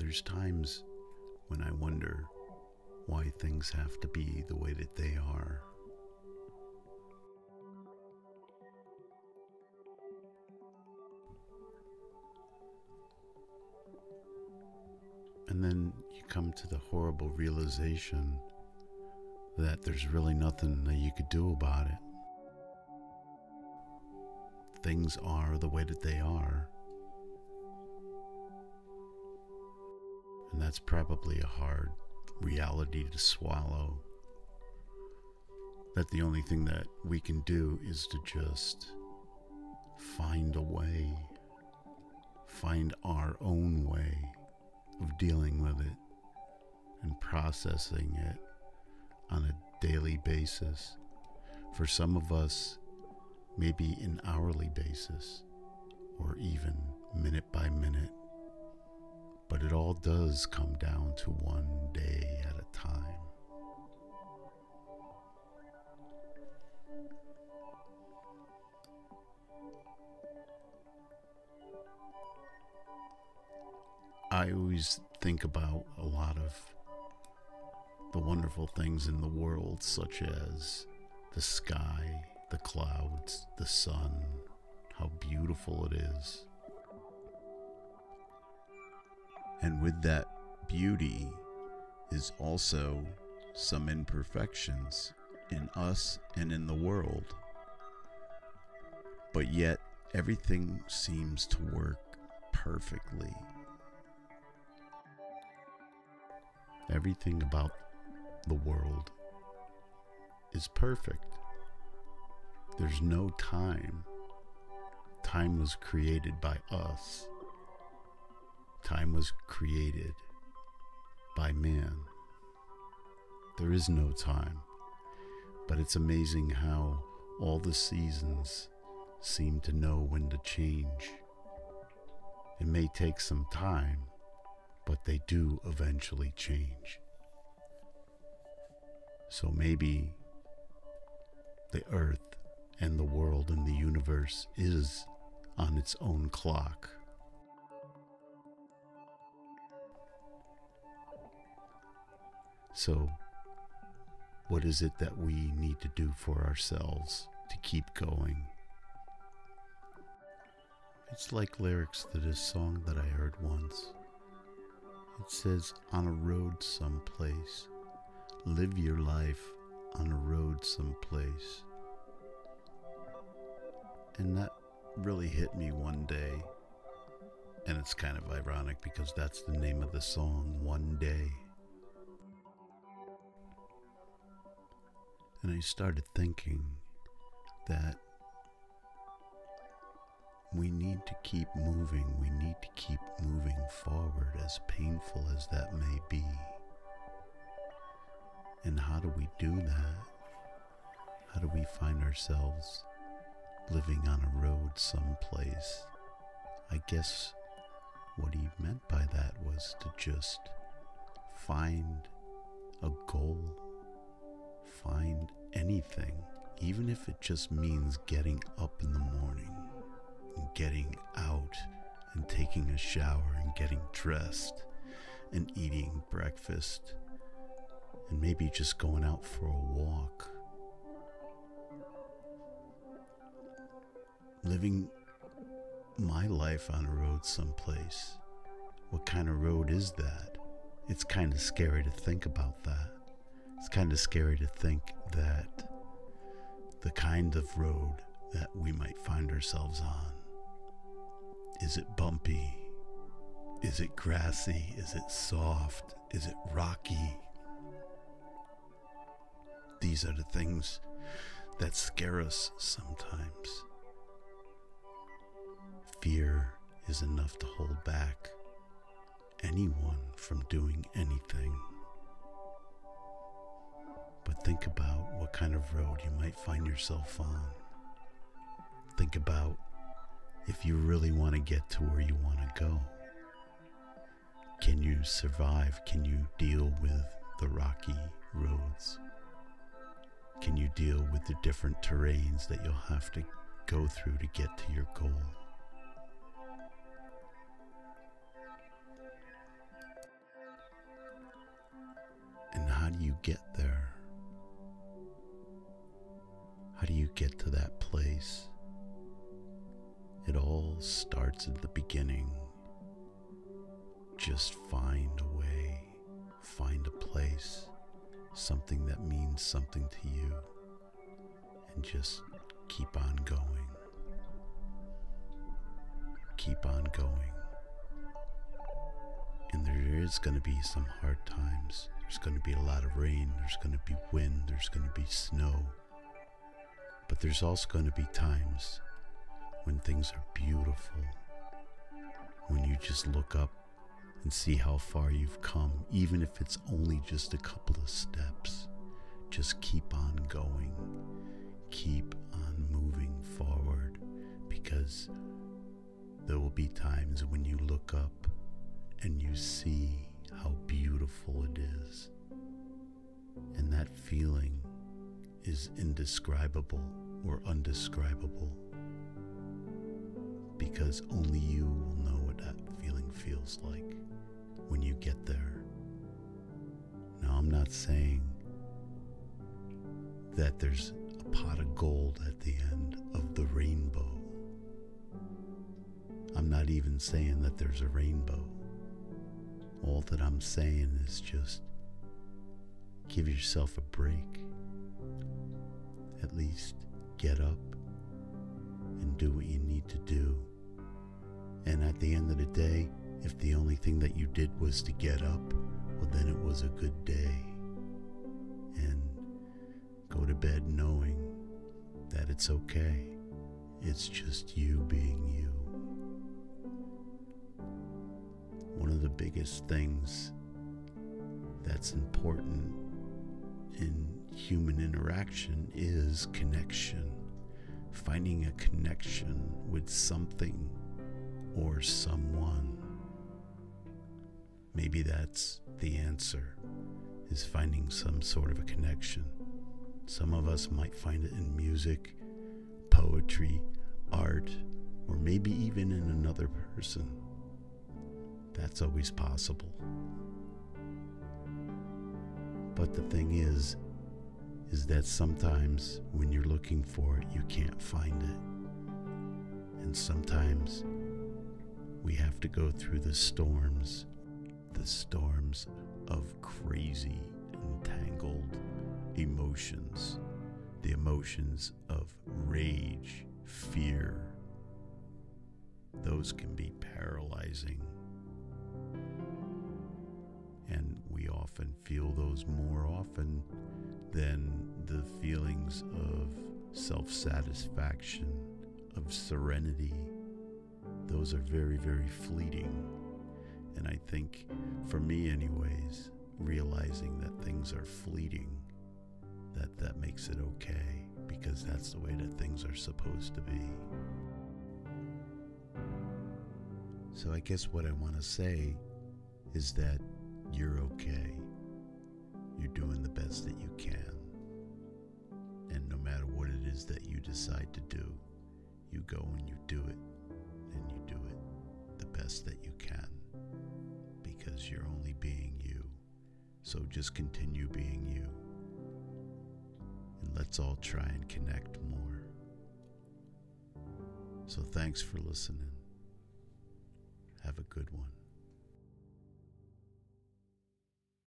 there's times when I wonder why things have to be the way that they are. And then you come to the horrible realization that there's really nothing that you could do about it. Things are the way that they are. And that's probably a hard reality to swallow. That the only thing that we can do is to just find a way, find our own way of dealing with it and processing it on a daily basis. For some of us, maybe an hourly basis, or even minute by minute. But it all does come down to one day at a time. I always think about a lot of the wonderful things in the world, such as the sky, the clouds, the sun, how beautiful it is. And with that beauty is also some imperfections in us and in the world. But yet everything seems to work perfectly. Everything about the world is perfect. There's no time. Time was created by us. Time was created by man. There is no time. But it's amazing how all the seasons seem to know when to change. It may take some time, but they do eventually change. So maybe the earth and the world and the universe is on its own clock. So what is it that we need to do for ourselves to keep going? It's like lyrics to this song that I heard once. It says, on a road someplace, live your life on a road someplace. And that really hit me one day. And it's kind of ironic because that's the name of the song, One Day. And I started thinking that we need to keep moving. We need to keep moving forward, as painful as that may be. And how do we do that? How do we find ourselves living on a road someplace? I guess what he meant by that was to just find a goal, find anything, even if it just means getting up in the morning, getting out and taking a shower and getting dressed and eating breakfast and maybe just going out for a walk. Living my life on a road someplace. What kind of road is that? It's kind of scary to think about that. It's kind of scary to think that the kind of road that we might find ourselves on, is it bumpy? Is it grassy? Is it soft? Is it rocky? These are the things that scare us sometimes. Fear is enough to hold back anyone from doing anything. But think about what kind of road you might find yourself on. Think about if you really want to get to where you want to go. Can you survive? Can you deal with the rocky roads? Can you deal with the different terrains that you'll have to go through to get to your goal? how do you get there? How do you get to that place? It all starts at the beginning. Just find a way, find a place, something that means something to you, and just keep on going. Keep on going. And there is going to be some hard times. There's going to be a lot of rain. There's going to be wind. There's going to be snow. But there's also going to be times when things are beautiful. When you just look up and see how far you've come, even if it's only just a couple of steps. Just keep on going. Keep on moving forward, because there will be times when you look up and you see how beautiful it is. And that feeling is indescribable or undescribable, because only you will know what that feeling feels like when you get there. Now, I'm not saying that there's a pot of gold at the end of the rainbow. I'm not even saying that there's a rainbow. All that I'm saying is just give yourself a break. At least get up and do what you need to do. And at the end of the day, if the only thing that you did was to get up, well, then it was a good day. And go to bed knowing that it's okay. It's just you being you. One of the biggest things that's important in human interaction is connection. Finding a connection with something or someone. Maybe that's the answer, is finding some sort of a connection. Some of us might find it in music, poetry, art, or maybe even in another person. That's always possible. But the thing is that sometimes when you're looking for it, you can't find it. And sometimes we have to go through the storms of crazy, entangled emotions, the emotions of rage, fear. Those can be paralyzing. And we often feel those more often than the feelings of self-satisfaction, of serenity. Those are very, very fleeting. And I think, for me anyways, realizing that things are fleeting, that makes it okay, because that's the way that things are supposed to be. So I guess what I want to say is that you're okay. You're doing the best that you can. And no matter what it is that you decide to do, you go and you do it, and you do it the best that you can, because you're only being you. So just continue being you, and let's all try and connect more. So thanks for listening. Have a good one.